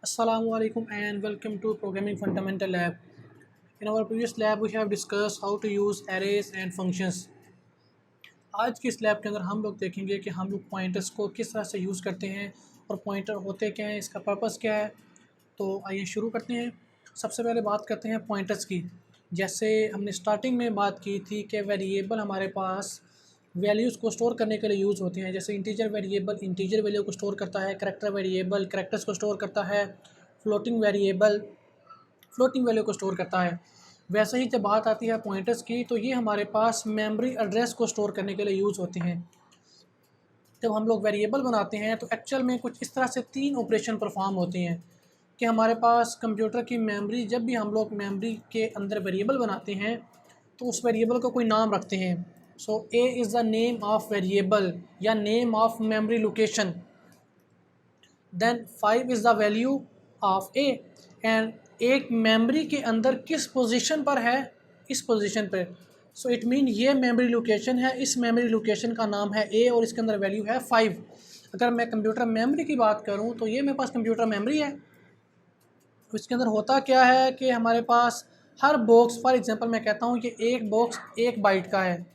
Assalamu alaikum and welcome to Programming Fundamental Lab. In our previous lab we have discussed how to use arrays and functions. आज की इस lab के अंदर हम लोग देखेंगे कि हम लोग पॉइंटर्स को किस तरह से यूज़ करते हैं और पॉइंटर होते क्या हैं, इसका पर्पस क्या है। तो आइए शुरू करते हैं। सबसे पहले बात करते हैं पॉइंटर्स की। जैसे हमने स्टार्टिंग में बात की थी कि वेरिएबल हमारे पास वैल्यूज़ को स्टोर करने के लिए यूज़ होती हैं। जैसे इंटीजर वेरिएबल इंटीजर वैल्यू को स्टोर करता है, करैक्टर वेरिएबल करैक्टर्स को स्टोर करता है, फ्लोटिंग वेरिएबल फ्लोटिंग वैल्यू को स्टोर करता है। वैसे ही जब बात आती है पॉइंटर्स की, तो ये हमारे पास मेमोरी एड्रेस को स्टोर करने के लिए यूज़ होते हैं। जब हम लोग वेरिएबल बनाते हैं तो एक्चुअल में कुछ इस तरह से 3 ऑपरेशन परफॉर्म होते हैं कि हमारे पास कंप्यूटर की मेमोरी, जब भी हम लोग मेमोरी के अंदर वेरिएबल बनाते हैं तो उस वेरिएबल को कोई नाम रखते हैं। So a is the name of variable या name of memory location, then 5 is the value of a and एक मेमोरी के अंदर किस पोजीशन पर है, इस पोजीशन पर। सो इट मीन ये मेमोरी लोकेशन है, इस मेमोरी लोकेशन का नाम है ए और इसके अंदर वैल्यू है 5। अगर मैं कंप्यूटर मेमोरी की बात करूं तो ये मेरे पास कंप्यूटर मेमोरी है। तो इसके अंदर होता क्या है कि हमारे पास हर बॉक्स, फॉर एग्जांपल मैं कहता हूं कि एक बॉक्स 1 बाइट का है,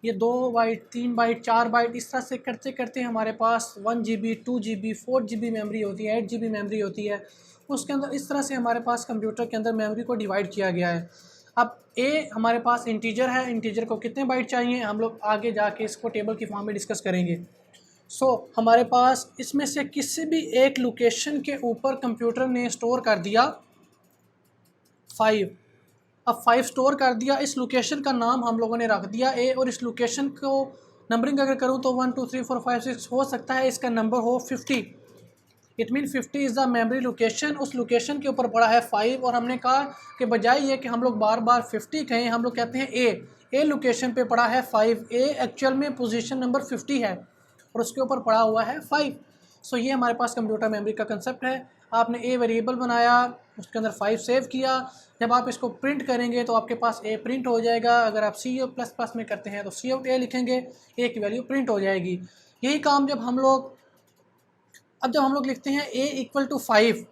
ये 2 बाइट 3 बाइट 4 बाइट इस तरह से करते करते हमारे पास 1 GB 2 GB 4 GB मेमोरी होती है, 8 GB मेमोरी होती है। उसके अंदर इस तरह से हमारे पास कंप्यूटर के अंदर मेमोरी को डिवाइड किया गया है। अब ए हमारे पास इंटीजर है, इंटीजर को कितने बाइट चाहिए हम लोग आगे जाके इसको टेबल की फॉर्म में डिस्कस करेंगे। हमारे पास इसमें से किसी भी एक लोकेशन के ऊपर कंप्यूटर ने स्टोर कर दिया 5। अब 5 स्टोर कर दिया, इस लोकेशन का नाम हम लोगों ने रख दिया ए और इस लोकेशन को नंबरिंग अगर करूँ तो 1 2 3 4 5 6 हो सकता है इसका नंबर हो 50। It mean 50 is the memory location. उस लोकेशन के ऊपर पड़ा है 5 और हमने कहा कि बजाय ये कि हम लोग बार बार 50 कहें, हम लोग कहते हैं ए लोकेशन पे पड़ा है 5। ए एक्चुअल में पोजीशन नंबर 50 है और उसके ऊपर पड़ा हुआ है 5। सो ये हमारे पास कंप्यूटर मेमोरी का कंसेप्ट है। आपने ए वेरिएबल बनाया, उसके अंदर 5 सेव किया, जब आप इसको प्रिंट करेंगे तो आपके पास ए प्रिंट हो जाएगा। अगर आप C++ में करते हैं तो सी आउट ए लिखेंगे, ए की वैल्यू प्रिंट हो जाएगी। यही काम जब हम लोग लिखते हैं a equal to 5,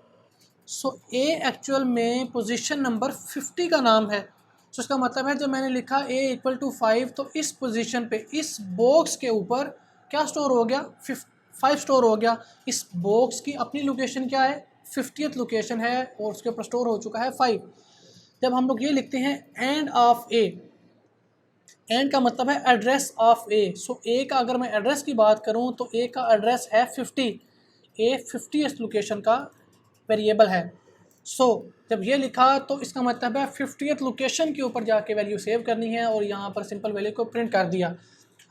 so a actual में पोजीशन नंबर 50 का नाम है। सो इसका मतलब है जब मैंने लिखा ए इक्वल टू 5 तो इस पोजीशन पे इस बॉक्स के ऊपर क्या स्टोर हो गया, 5 स्टोर हो गया। इस बॉक्स की अपनी लोकेशन क्या है, 50th लोकेशन है और उसके ऊपर स्टोर हो चुका है 5। जब हम लोग ये लिखते हैं एंड ऑफ ए, एंड का मतलब है एड्रेस ऑफ ए। सो ए का अगर मैं एड्रेस की बात करूं तो ए का एड्रेस है 50, ए 50th लोकेशन का वेरिएबल है। जब ये लिखा तो इसका मतलब है 50th लोकेशन के ऊपर जाके वैल्यू सेव करनी है और यहाँ पर सिंपल वैल्यू को प्रिंट कर दिया।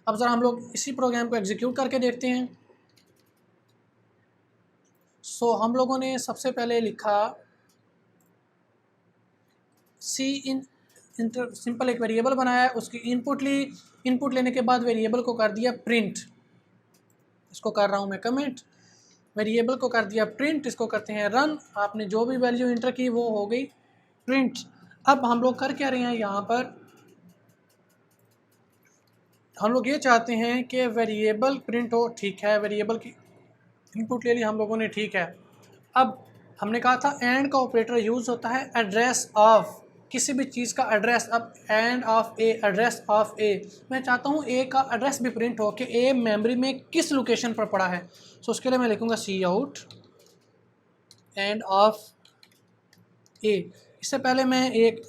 अब ज़रा हम लोग इसी प्रोग्राम को एग्जीक्यूट करके देखते हैं। हम लोगों ने सबसे पहले लिखा सिंपल एक वेरिएबल बनाया, उसकी इनपुट ली, इनपुट लेने के बाद वेरिएबल को कर दिया प्रिंट। इसको कर रहा हूँ मैं कमेंट, वेरिएबल को कर दिया प्रिंट, इसको करते हैं रन। आपने जो भी वैल्यू इंटर की वो हो गई प्रिंट। अब हम लोग कर क्या रहे हैं, यहाँ पर हम लोग ये चाहते हैं कि वेरिएबल प्रिंट हो। ठीक है, वेरिएबल की इनपुट ले ली हम लोगों ने, ठीक है। अब हमने कहा था एंड का ऑपरेटर यूज़ होता है एड्रेस ऑफ किसी भी चीज़ का एड्रेस। अब and of a, address of a, मैं चाहता हूँ ए का एड्रेस भी प्रिंट हो कि ए मेमोरी में किस लोकेशन पर पड़ा है। उसके लिए मैं लिखूँगा सी आउट एंड ऑफ ए। इससे पहले मैं एक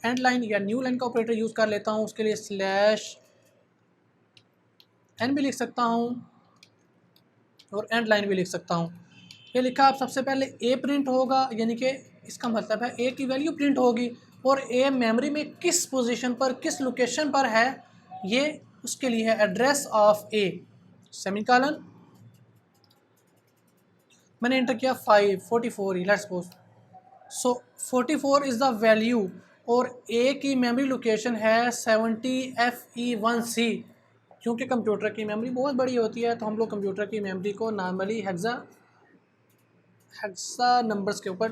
एंड लाइन या न्यू लाइन का ऑपरेटर यूज़ कर लेता हूँ। उसके लिए स्लैश एन भी लिख सकता हूँ और एंड लाइन भी लिख सकता हूँ। ये लिखा, आप सबसे पहले ए प्रिंट होगा, यानी कि इसका मतलब है ए की वैल्यू प्रिंट होगी और ए मेमोरी में किस पोजीशन पर, किस लोकेशन पर है, ये उसके लिए है एड्रेस ऑफ ए, सेमीकोलन। मैंने एंटर किया 44, let's suppose. 44 is the value और ए की मेमोरी लोकेशन है 70FE1C। क्योंकि कंप्यूटर की मेमोरी बहुत बड़ी होती है तो हम लोग कंप्यूटर की मेमोरी को नॉर्मली हेक्सा नंबर्स के ऊपर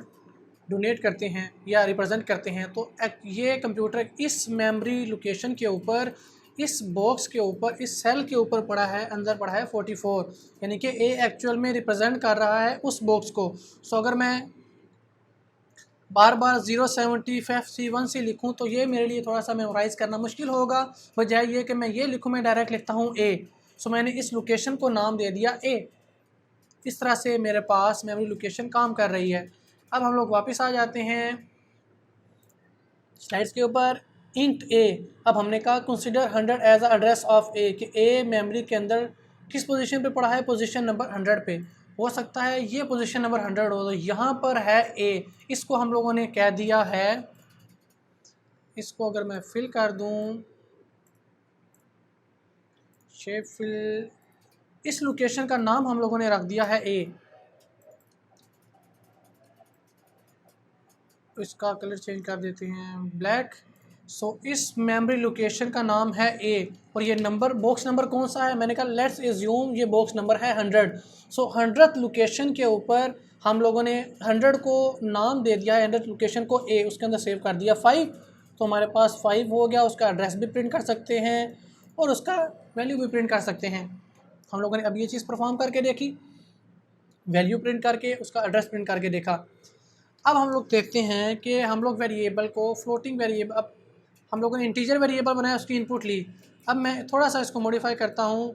डोनेट करते हैं या रिप्रेजेंट करते हैं। तो ये कंप्यूटर इस मेमोरी लोकेशन के ऊपर इस बॉक्स के ऊपर, इस सेल के ऊपर पड़ा है, अंदर पड़ा है 44, यानी कि ए एक्चुअल में रिप्रेजेंट कर रहा है उस बॉक्स को। सो अगर मैं बार बार 075C1 से लिखूं तो ये मेरे लिए थोड़ा सा मेमोराइज़ करना मुश्किल होगा, बजाय ये कि मैं ये लिखूं, मैं डायरेक्ट लिखता हूँ ए। सो मैंने इस लोकेशन को नाम दे दिया ए। इस तरह से मेरे पास मेमोरी लोकेशन काम कर रही है। अब हम लोग वापस आ जाते हैं स्लाइड्स के ऊपर। इंट ए, अब हमने कहा consider 100 as a address of a, कि ए मेमोरी के अंदर किस पोजीशन पे पड़ा है, पोजीशन नंबर 100 पे। हो सकता है ये पोजीशन नंबर 100 हो, तो यहाँ पर है ए, इसको हम लोगों ने कह दिया है, इसको अगर मैं फिल कर दूँ, शेप फिल, इस लोकेशन का नाम हम लोगों ने रख दिया है ए। इसका कलर चेंज कर देते हैं ब्लैक। सो इस मेमोरी लोकेशन का नाम है ए, और ये नंबर, बॉक्स नंबर कौन सा है, मैंने कहा लेट्स एज्यूम ये बॉक्स नंबर है 100। सो 100th लोकेशन के ऊपर हम लोगों ने 100 को नाम दे दिया है, 100th लोकेशन को ए, उसके अंदर सेव कर दिया 5। तो हमारे पास 5 हो गया, उसका एड्रेस भी प्रिंट कर सकते हैं और उसका वैल्यू भी प्रिंट कर सकते हैं। हम लोगों ने अब ये चीज़ परफॉर्म करके देखी, वैल्यू प्रिंट करके, उसका एड्रेस प्रिंट करके देखा। अब हम लोग देखते हैं कि हम लोग वेरिएबल को, फ्लोटिंग वेरिएबल, अब हम लोगों ने इंटीजर वेरिएबल बनाया, उसकी इनपुट ली। अब मैं थोड़ा सा इसको मॉडिफाई करता हूँ।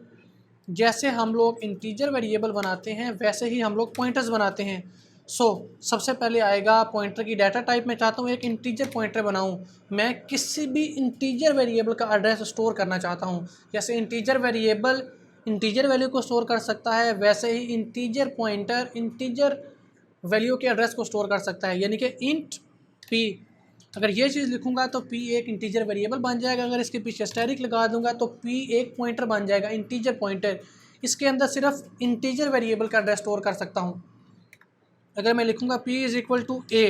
जैसे हम लोग इंटीजर वेरिएबल बनाते हैं वैसे ही हम लोग पॉइंटर्स बनाते हैं। सबसे पहले आएगा पॉइंटर की डाटा टाइप। मैं चाहता हूँ एक इंटीजर पॉइंटर बनाऊँ, मैं किसी भी इंटीजर वेरिएबल का एड्रेस स्टोर करना चाहता हूँ। जैसे इंटीजर वेरिएबल इंटीजर वैल्यू को स्टोर कर सकता है, वैसे ही इंटीजर पॉइंटर इंटीजर वैल्यू के एड्रेस को स्टोर कर सकता है। यानी कि इंट पी, अगर ये चीज़ लिखूंगा तो पी एक इंटीजर वेरिएबल बन जाएगा। अगर इसके पीछे स्टैरिक लगा दूंगा तो पी एक पॉइंटर बन जाएगा, इंटीजर पॉइंटर। इसके अंदर सिर्फ इंटीजर वेरिएबल का एड्रेस स्टोर कर सकता हूँ। अगर मैं लिखूंगा पी इज़ इक्वल टू ए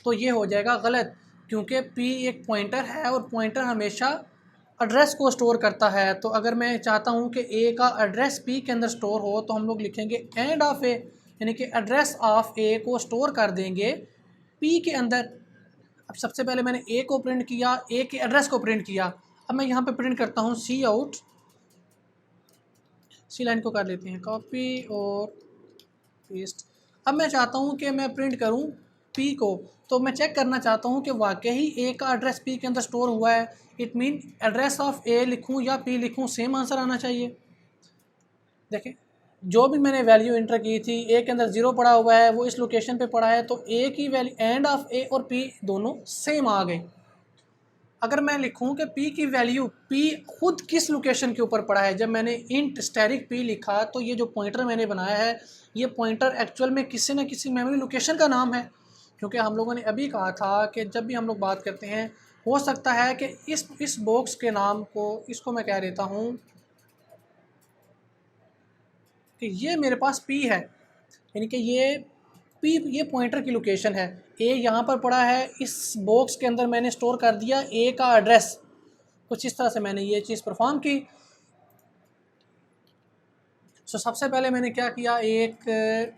तो ये हो जाएगा गलत, क्योंकि पी एक पॉइंटर है और पॉइंटर हमेशा एड्रेस को स्टोर करता है। तो अगर मैं चाहता हूँ कि ए का एड्रेस पी के अंदर स्टोर हो तो हम लोग लिखेंगे एंड ऑफ ए, यानी कि एड्रेस ऑफ ए को स्टोर कर देंगे पी के अंदर। अब सबसे पहले मैंने ए को प्रिंट किया, ए के एड्रेस को प्रिंट किया। अब मैं यहाँ पे प्रिंट करता हूँ सी आउट, सी लाइन को कर लेते हैं कॉपी और पेस्ट। अब मैं चाहता हूँ कि मैं प्रिंट करूँ पी को, तो मैं चेक करना चाहता हूँ कि वाकई ए का एड्रेस पी के अंदर स्टोर हुआ है। इट मीन एड्रेस ऑफ ए लिखूँ या पी लिखूँ, सेम आंसर आना चाहिए। देखें, जो भी मैंने वैल्यू इंटर की थी, ए के अंदर 0 पड़ा हुआ है, वो इस लोकेशन पे पड़ा है, तो ए की वैल्यू, एंड ऑफ ए और पी दोनों सेम आ गए। अगर मैं लिखूं कि p की वैल्यू, p खुद किस लोकेशन के ऊपर पड़ा है, जब मैंने इंट स्टैरिक p लिखा तो ये जो पॉइंटर मैंने बनाया है, ये पॉइंटर एक्चुअल में किसी न किसी मेमोरी लोकेशन का नाम है। क्योंकि हम लोगों ने अभी कहा था कि जब भी हम लोग बात करते हैं, हो सकता है कि इस बॉक्स के नाम को, इसको मैं कह देता हूँ कि ये मेरे पास p है, यानी कि ये पॉइंटर की लोकेशन है। ए यहाँ पर पड़ा है, इस बॉक्स के अंदर मैंने स्टोर कर दिया ए का एड्रेस। कुछ इस तरह से मैंने ये चीज़ परफॉर्म की। सबसे पहले मैंने क्या किया, एक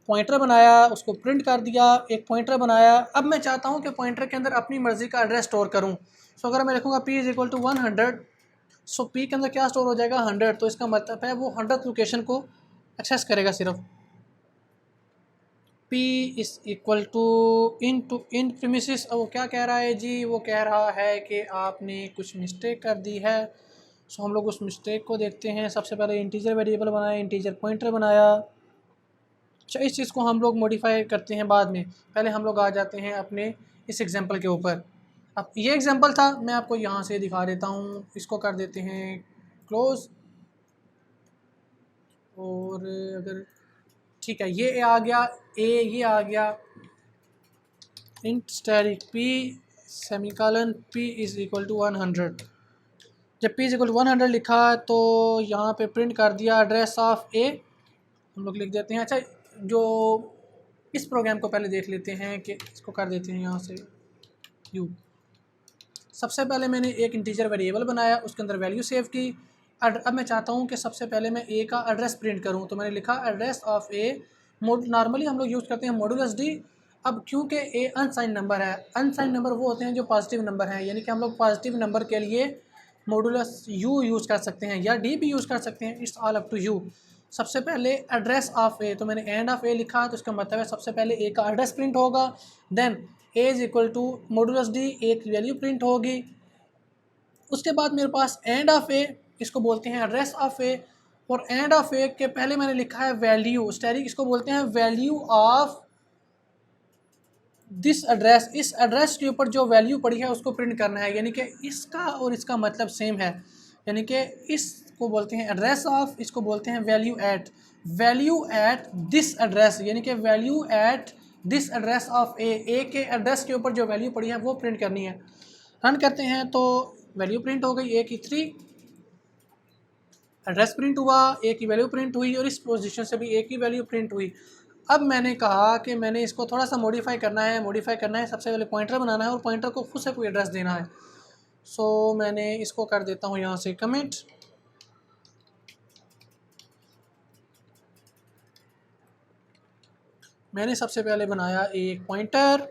पॉइंटर बनाया, उसको प्रिंट कर दिया, एक पॉइंटर बनाया। अब मैं चाहता हूँ कि पॉइंटर के अंदर अपनी मर्ज़ी का एड्रेस स्टोर करूँ। अगर मैं लिखूँगा p is equal to 100, p के अंदर क्या स्टोर हो जाएगा 100, तो इसका मतलब है वो 100th लोकेशन को एक्सेस करेगा सिर्फ। p is equal to in premises. अब वो क्या कह रहा है जी, वो कह रहा है कि आपने कुछ मिस्टेक कर दी है। हम लोग उस मिस्टेक को देखते हैं। सबसे पहले इंटीजर वेरिएबल बनाया, इंटीजर पॉइंटर बनाया। अच्छा, इस चीज़ को हम लोग मॉडिफाई करते हैं बाद में, पहले हम लोग आ जाते हैं अपने इस एग्जांपल के ऊपर। अब ये एग्जांपल था, मैं आपको यहाँ से दिखा देता हूँ। इसको कर देते हैं क्लोज, और अगर ठीक है, ये आ गया ए, ये आ गया int asterisk p semicolon p is equal to 100। जब p इज़ इक्वल टू 100 लिखा तो यहाँ पे प्रिंट कर दिया एड्रेस ऑफ ए, हम लोग लिख देते हैं। अच्छा, जो इस प्रोग्राम को पहले देख लेते हैं कि इसको कर देते हैं यहाँ से यू। सबसे पहले मैंने एक इंटीजर वेरिएबल बनाया, उसके अंदर वैल्यू सेव की। अब मैं चाहता हूँ कि सबसे पहले मैं ए का एड्रेस प्रिंट करूँ, तो मैंने लिखा एड्रेस ऑफ ए। नॉर्मली हम लोग यूज़ करते हैं मॉडुलस डी। अब क्योंकि ए अनसाइन नंबर है, अनसाइन नंबर वो होते हैं जो पॉजिटिव नंबर हैं, यानी कि हम लोग पॉजिटिव नंबर के लिए मॉडुलस यू यूज़ कर सकते हैं या डी भी यूज़ कर सकते हैं, it's all up to you. सबसे पहले एड्रेस ऑफ ए, तो मैंने एंड ऑफ ए लिखा, तो इसका मतलब है सबसे पहले ए का एड्रेस प्रिंट होगा, then a is equal to modulus d, a की वैल्यू प्रिंट होगी। उसके बाद मेरे पास एंड ऑफ ए, इसको बोलते हैं एड्रेस ऑफ ए, और एंड ऑफ ए के पहले मैंने लिखा है वैल्यू, स्टैटिक इसको बोलते हैं वैल्यू ऑफ दिस एड्रेस, इस एड्रेस के ऊपर जो वैल्यू पड़ी है उसको प्रिंट करना है, यानी कि इसका और इसका मतलब सेम है, यानी कि इसको बोलते हैं एड्रेस ऑफ, इसको बोलते हैं वैल्यू एट दिस एड्रेस, यानी कि value at this address of a के एड्रेस के ऊपर जो वैल्यू पड़ी है वो प्रिंट करनी है। रन करते हैं तो वैल्यू प्रिंट हो गई ए की 3, एड्रेस प्रिंट हुआ, ए की वैल्यू प्रिंट हुई, और इस पोजीशन से भी ए की वैल्यू प्रिंट हुई। अब मैंने कहा कि मैंने इसको थोड़ा सा मॉडिफाई करना है, सबसे पहले पॉइंटर बनाना है और पॉइंटर को खुद से कोई एड्रेस देना है। सो मैंने इसको कर देता हूँ यहाँ से कमेंट, मैंने सबसे पहले बनाया एक पॉइंटर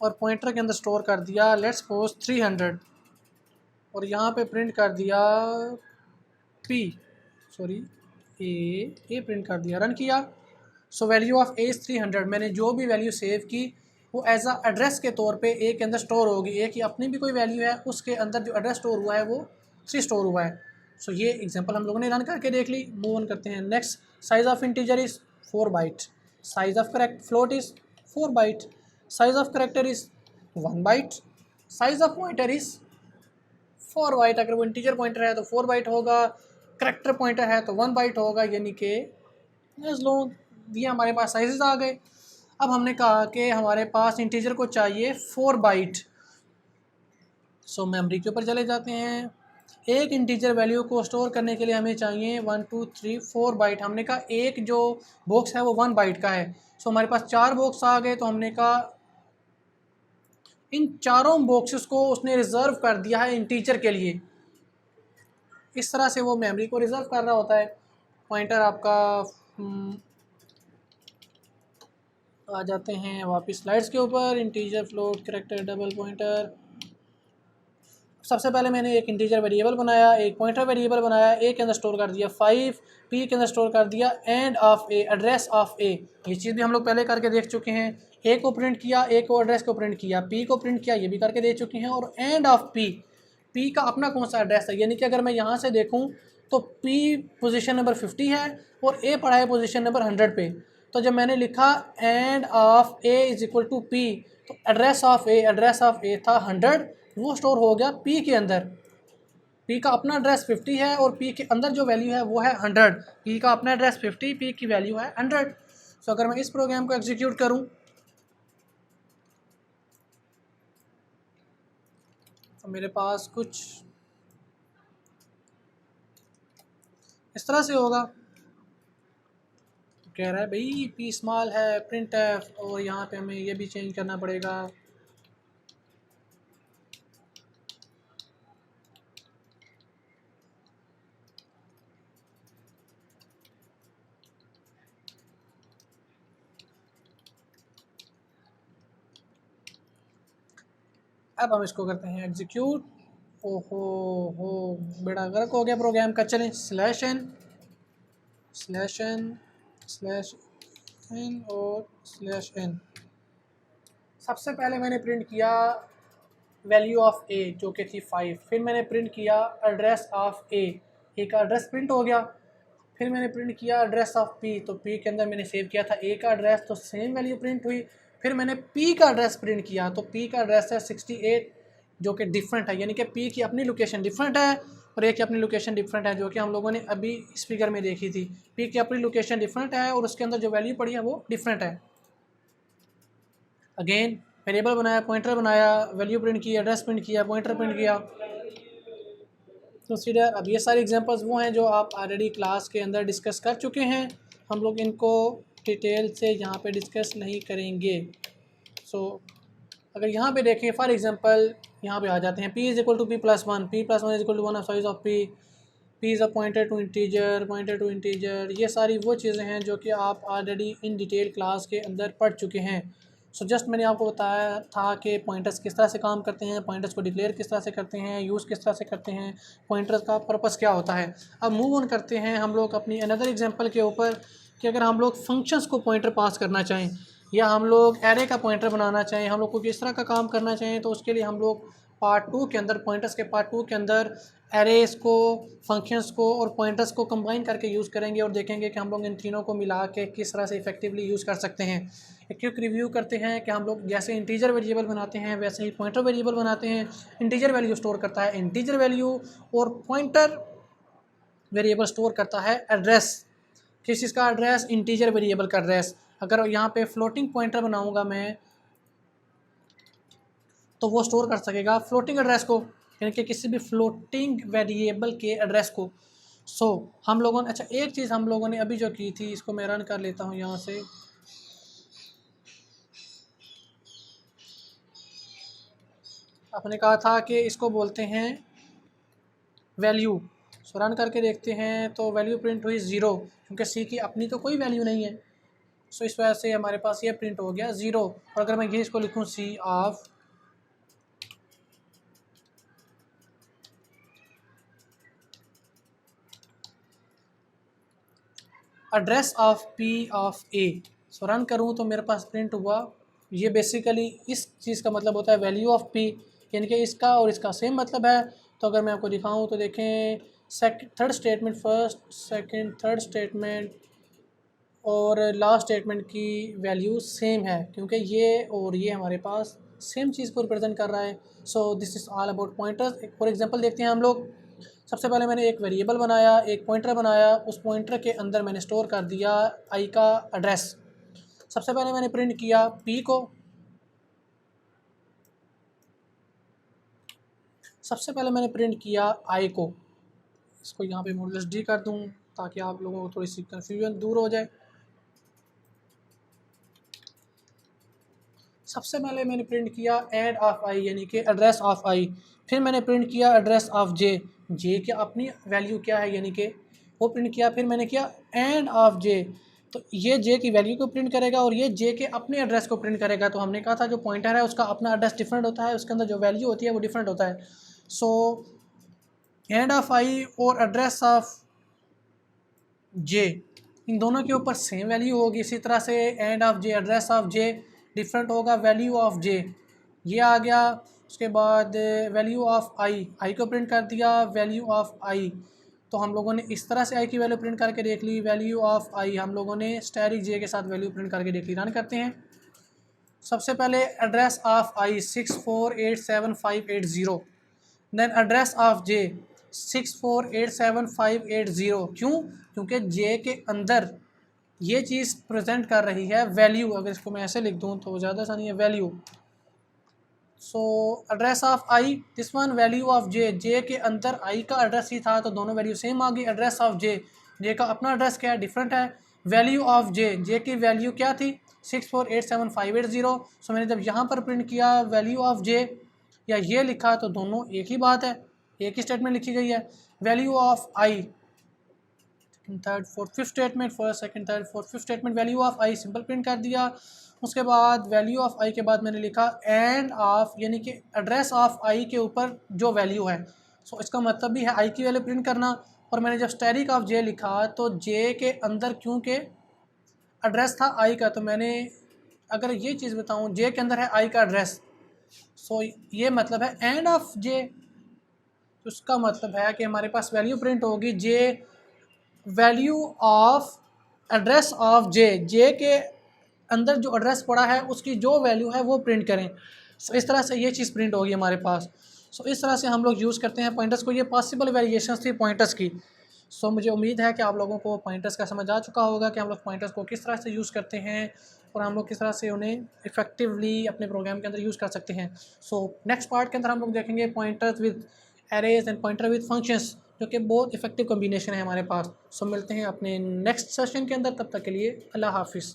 और पॉइंटर के अंदर स्टोर कर दिया लेट्स सपोज 300, और यहाँ पे प्रिंट कर दिया ए प्रिंट कर दिया, रन किया। So value of A is 300, मैंने जो भी वैल्यू सेव की वो एज अ एड्रेस के तौर पे ए के अंदर स्टोर होगी, ए की अपनी भी कोई वैल्यू है, उसके अंदर जो एड्रेस स्टोर हुआ है वो 3 स्टोर हुआ है। सो ये एग्जांपल हम लोगों ने रन करके देख ली। मूव ऑन करते हैं next. Size of integer is 4 byte, size of float is 4 byte, size of character is 1 byte, size of pointer is 4 byte. अगर वो इंटीजर पॉइंटर है तो 4 बाइट होगा, करेक्टर पॉइंटर है तो 1 बाइट होगा, यानी कि ये हमारे पास साइजेस आ गए। अब हमने कहा कि हमारे पास इंटीजर को चाहिए 4 बाइट। सो मेमोरी के ऊपर चले जाते हैं। एक इंटीजर वैल्यू को स्टोर करने के लिए हमें चाहिए 1 2 3 4 बाइट। हमने कहा एक जो बॉक्स है वो 1 बाइट का है। सो हमारे पास 4 बॉक्स आ गए, तो हमने कहा इन चारों बॉक्सेस को उसने रिज़र्व कर दिया है इंटीजर के लिए। इस तरह से वो मेमोरी को रिज़र्व कर रहा होता है। पॉइंटर आपका आ जाते हैं वापस स्लाइड्स के ऊपर। Integer, float, character, double pointer. सबसे पहले मैंने एक इंटीजर वेरिएबल बनाया, एक पॉइंटर वेरिएबल बनाया, ए के अंदर स्टोर कर दिया 5, पी के अंदर स्टोर कर दिया and of a, address of a. ये चीज़ भी हम लोग पहले करके देख चुके हैं। ए को प्रिंट किया, ए को एड्रेस को प्रिंट किया, पी को प्रिंट किया, ये भी करके दे चुके हैं। और एंड ऑफ पी, पी का अपना कौन सा एड्रेस है, यानी कि अगर मैं यहाँ से देखूँ तो पी पोजीशन नंबर 50 है और ए पड़ा है पोजीशन नंबर 100 पे। तो जब मैंने लिखा and of A is equal to P, तो एड्रेस ऑफ ए था 100, वो स्टोर हो गया पी के अंदर। पी का अपना एड्रेस 50 है और पी के अंदर जो वैल्यू है वो है 100। पी का अपना एड्रेस 50, पी की वैल्यू है 100। सो अगर मैं इस प्रोग्राम को एग्जीक्यूट करूं तो मेरे पास कुछ इस तरह से होगा। तो कह रहा है भाई पी स्मॉल है, प्रिंट है, और यहाँ पे हमें ये भी चेंज करना पड़ेगा। अब हम इसको करते हैं एग्जीक्यूट। ओहो हो, बड़ा गर्क हो गया प्रोग्राम का। चलें /n और /n। सबसे पहले मैंने प्रिंट किया वैल्यू ऑफ ए जो कि थी 5, फिर मैंने प्रिंट किया एड्रेस ऑफ ए का एड्रेस प्रिंट हो गया। फिर मैंने प्रिंट किया एड्रेस ऑफ पी, तो पी के अंदर मैंने सेव किया था ए का एड्रेस, तो सेम वैल्यू प्रिंट हुई। फिर मैंने पी का एड्रेस प्रिंट किया, तो पी का एड्रेस है 68 जो कि डिफरेंट है, यानी कि पी की अपनी लोकेशन डिफरेंट है और ए की अपनी लोकेशन डिफरेंट है, जो कि हम लोगों ने अभी इस फिगर में देखी थी। पी की अपनी लोकेशन डिफरेंट है और उसके अंदर जो वैल्यू पड़ी है वो डिफरेंट है। अगेन वेरिएबल बनाया, पॉइंटर बनाया, वैल्यू प्रिंट की, एड्रेस प्रिंट किया, पॉइंटर प्रिंट किया। कंसीडर, अब ये सारे एग्जांपल्स वो हैं जो आप ऑलरेडी क्लास के अंदर डिस्कस कर चुके हैं, हम लोग इनको डिटेल से यहाँ पे डिस्कस नहीं करेंगे। सो अगर यहाँ पे देखें फॉर एग्जांपल यहाँ पे आ जाते हैं p is equal to p+1, p+1 is equal to 1 of size of p P is a pointer to integer, ये सारी वो चीज़ें हैं जो कि आप ऑलरेडी इन डिटेल क्लास के अंदर पढ़ चुके हैं। सो जस्ट मैंने आपको बताया था कि पॉइंटर्स किस तरह से काम करते हैं, पॉइंटर्स को डिक्लेयर किस तरह से करते हैं, यूज़ किस तरह से करते हैं, पॉइंटर्स का पर्पस क्या होता है। अब मूव ऑन करते हैं हम लोग अपनी अनदर एग्जांपल के ऊपर कि अगर हम लोग फंक्शंस को पॉइंटर पास करना चाहें या हम लोग एरे का पॉइंटर बनाना चाहें, हम लोग को किस तरह का काम करना चाहें, तो उसके लिए हम लोग पार्ट 2 के अंदर, पॉइंटर्स के पार्ट 2 के अंदर एरेस को, फंक्शंस को और पॉइंटर्स को कंबाइन करके यूज़ करेंगे और देखेंगे कि हम लोग इन तीनों को मिला के किस तरह से इफेक्टिवली यूज़ कर सकते हैं। एक क्विक रिव्यू करते हैं कि हम लोग जैसे इंटीजर वेरिएबल बनाते हैं वैसे ही पॉइंटर वेरिएबल बनाते हैं। इंटीजर वैल्यू स्टोर करता है इंटीजर वैल्यू और पॉइंटर वेरिएबल स्टोर करता है एड्रेस। किस चीज़ का एड्रेस? इंटीजर वेरिएबल का एड्रेस। अगर यहाँ पे फ्लोटिंग पॉइंटर बनाऊंगा मैं तो वो स्टोर कर सकेगा फ्लोटिंग एड्रेस को, यानी कि किसी भी फ्लोटिंग वेरिएबल के एड्रेस को। सो हम लोगों ने, अच्छा एक चीज़ हम लोगों ने अभी जो की थी, इसको मैं रन कर लेता हूँ यहाँ से। आपने कहा था कि इसको बोलते हैं वैल्यू। सो रन करके देखते हैं तो वैल्यू प्रिंट हुई 0, क्योंकि सी की अपनी तो कोई वैल्यू नहीं है। सो इस वजह से हमारे पास ये प्रिंट हो गया 0। और अगर मैं ये इसको लिखूँ c of address of p of a, so run करूँ तो मेरे पास प्रिंट हुआ ये। बेसिकली इस चीज़ का मतलब होता है वैल्यू ऑफ पी, यानी कि इसका और इसका सेम मतलब है। तो अगर मैं आपको दिखाऊँ तो देखें, third statement, first second third statement और लास्ट स्टेटमेंट की वैल्यू सेम है, क्योंकि ये और ये हमारे पास सेम चीज़ को रिप्रेजेंट कर रहा है। So this is all about pointers. For example देखते हैं हम लोग। सबसे पहले मैंने एक वेरिएबल बनाया, एक पॉइंटर बनाया, उस पॉइंटर के अंदर मैंने स्टोर कर दिया आई का एड्रेस। सबसे पहले मैंने प्रिंट किया पी को, सबसे पहले मैंने प्रिंट किया आई को। इसको यहाँ पे मॉडुलस डी कर दूँ ताकि आप लोगों को थोड़ी सी कन्फ्यूजन दूर हो जाए। सबसे पहले मैंने प्रिंट किया एड ऑफ आई, यानी कि एड्रेस ऑफ आई। फिर मैंने प्रिंट किया एड्रेस ऑफ जे, जे की अपनी वैल्यू क्या है, यानी कि वो प्रिंट किया। फिर मैंने किया एंड ऑफ जे, तो ये जे की वैल्यू को प्रिंट करेगा और ये जे के अपने एड्रेस को प्रिंट करेगा। तो हमने कहा था जो पॉइंटर है उसका अपना एड्रेस डिफरेंट होता है, उसके अंदर जो वैल्यू होती है वो डिफरेंट होता है। सो एंड ऑफ आई और एड्रेस ऑफ जे, इन दोनों के ऊपर सेम वैल्यू होगी। इसी तरह से end of J, address of J different होगा वैल्यू ऑफ जे, ये आ गया। उसके बाद वैल्यू ऑफ आई, आई को प्रिंट कर दिया वैल्यू ऑफ आई। तो हम लोगों ने इस तरह से आई की वैल्यू प्रिंट करके देख ली। वैल्यू ऑफ आई हम लोगों ने स्टैटिक जे के साथ वैल्यू प्रिंट करके देख ली। रन करते हैं। सबसे पहले address of i 64875880, then address of j 64875880। क्यों? क्योंकि जे के अंदर ये चीज़ प्रेजेंट कर रही है वैल्यू। अगर इसको मैं ऐसे लिख दूँ तो ज़्यादा आसानी है, value. So address of i this one, value of j, j के अंदर आई का एड्रेस ही था तो दोनों वैल्यू सेम आ गई। एड्रेस ऑफ जे, जे का अपना एड्रेस क्या है, डिफरेंट है। वैल्यू ऑफ जे, जे की वैल्यू क्या थी 64875880। सो मैंने जब यहाँ पर प्रिंट किया वैल्यू ऑफ जे या ये लिखा तो दोनों एक ही बात है, एक ही स्टेटमेंट लिखी गई है। Value of I third fourth fifth statement, first second third fourth fifth statement, value of I simple print कर दिया। उसके बाद वैल्यू ऑफ आई के बाद मैंने लिखा एंड ऑफ, यानी कि एड्रेस ऑफ आई के ऊपर जो वैल्यू है। सो इसका मतलब भी है आई की वैल्यू प्रिंट करना। और मैंने जब स्टैटिक ऑफ जे लिखा तो जे के अंदर क्योंकि एड्रेस था आई का, तो मैंने अगर ये चीज़ बताऊँ जे के अंदर है आई का एड्रेस, सो ये मतलब है एंड ऑफ जे। उसका मतलब है कि हमारे पास वैल्यू प्रिंट होगी जे, value of address of j, j के अंदर जो एड्रेस पड़ा है उसकी जो वैल्यू है वो प्रिंट करें। सो इस तरह से ये चीज़ प्रिंट होगी हमारे पास। सो इस तरह से हम लोग यूज़ करते हैं पॉइंटर्स को। ये पॉसिबल वेरिएशंस थी पॉइंटर्स की। सो मुझे उम्मीद है कि आप लोगों को पॉइंटर्स का समझ आ चुका होगा कि हम लोग पॉइंटर्स को किस तरह से यूज़ करते हैं और हम लोग किस तरह से उन्हें इफेक्टिवली अपने प्रोग्राम के अंदर यूज़ कर सकते हैं। सो नेक्स्ट पार्ट के अंदर हम लोग देखेंगे pointers with arrays and pointer with functions, जो कि बहुत इफेक्टिव कॉम्बिनेशन है हमारे पास। सो मिलते हैं अपने नेक्स्ट सेशन के अंदर, तब तक के लिए अल्लाह हाफिज़।